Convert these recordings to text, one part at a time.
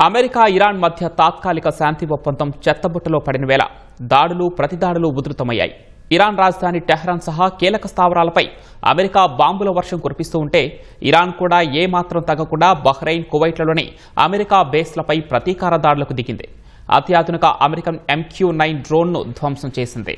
America Iran మధ్య తాత్కాలిక శాంతి ఒప్పందం చెత్తబుట్టలో పడిన వేళ దాడులు ప్రతిదాడులు ఉధృతమయ్యాయి. ఇరాన్ రాజధాని టెహ్రాన్ సహా కీలక స్థావరాలపై అమెరికా బాంబుల వర్షం కురిపిస్తూ ఉంటే ఇరాన్ కూడా ఏమాత్రం తగ్గకుండా బహ్రెయిన్, కువైట్లలోని అమెరికా బేస్లపై ప్రతీకార దాడులకు దిగింది. అత్యాధునిక అమెరికన్ MQ-9 డ్రోన్ను ధ్వంసం చేసింది.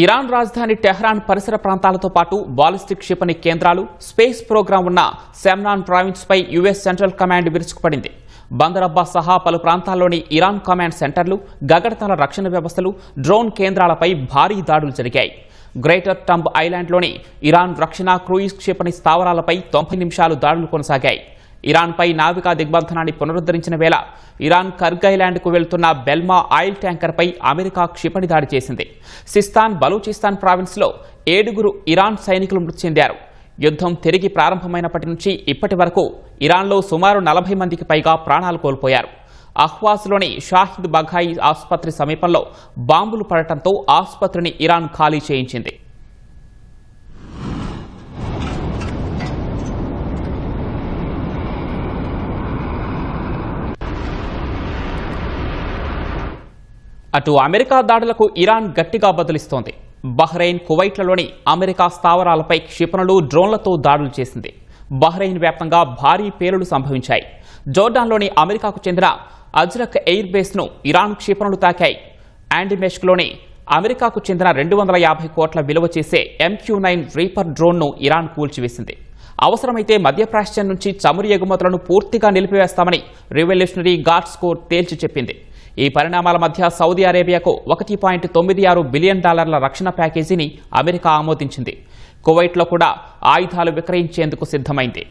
ఇరాన్ రాజధాని టెహ్రాన్ పరిసర ప్రాంతాలతో పాటు బాలిస్టిక్ క్షిపణి కేంద్రాలు, స్పేస్ ప్రోగ్రాం ఉన్న సెమ్నాన్ ప్రావిన్స్పై యుఎస్ సెంట్రల్ కమాండ్ విరుచుకుపడింది. బందర్ అబ్బాస్ సహా పలు ప్రాంతాల్లోని ఇరాన్ కమాండ్ సెంటర్లు, గగనతల రక్షణ వ్యవస్థలు, డ్రోన్ కేంద్రాలపై భారీ దాడులు జరిగాయి. గ్రేటర్ టంబ్ ఐలాండ్లోని ఇరాన్ రక్షణ క్రూయిజ్ క్షిపణి స్థావరాలపై 90 నిమిషాలు దాడులు కొనసాగాయి. ఇరాన్పై నావికా దిగ్బంధనాన్ని పునరుద్ధరించిన వేళ ఇరాన్ కర్గైలాండ్కు వెళ్తున్న బెల్మా ఆయిల్ ట్యాంకర్పై అమెరికా క్షిపణి దాడి చేసింది. సిస్తాన్, బలూచిస్తాన్ ప్రావిన్స్లో 7 ఇరాన్ సైనికులు మృతి చెందారు. యుద్ధం తిరిగి ప్రారంభమైనప్పటి నుంచి ఇప్పటి వరకు ఇరాన్లో సుమారు 40 మందికి పైగా ప్రాణాలు కోల్పోయారు. అహ్వాజ్లోని షాహిద్ బఘాయి ఆసుపత్రి సమీపంలో బాంబులు పడటంతో ఆసుపత్రిని ఇరాన్ ఖాళీ చేయించింది. అటు అమెరికా దాడులకు ఇరాన్ గట్టిగా బదులిస్తోంది. బహ్రెయిన్, కువైట్లలోని అమెరికా స్థావరాలపై క్షిపణులు, డ్రోన్లతో దాడులు చేసింది. బహ్రెయిన్ వ్యాప్తంగా భారీ పేలుళ్లు సంభవించాయి. జోర్డాన్లోని అమెరికాకు చెందిన అజ్రక్ ఎయిర్ బేస్ను ఇరాన్ క్షిపణులు తాకాయి. యాండిమెష్క్లోని అమెరికాకు చెందిన 250 కోట్ల విలువ చేసే MQ-9 రీపర్ డ్రోన్ను ఇరాన్ కూల్చివేసింది. అవసరమైతే మధ్యప్రాచ్యం నుంచి చమురు ఎగుమతులను పూర్తిగా నిలిపివేస్తామని రివల్యూషనరీ గార్డ్స్ కోర్ తేల్చి చెప్పింది. ఈ పరిణామాల మధ్య సౌదీ అరేబియాకు $1.96 బిలియన్ రక్షణ ప్యాకేజీని అమెరికా ఆమోదించింది. కువైట్లో కూడా ఆయుధాలు విక్రయించేందుకు సిద్ధమైంది.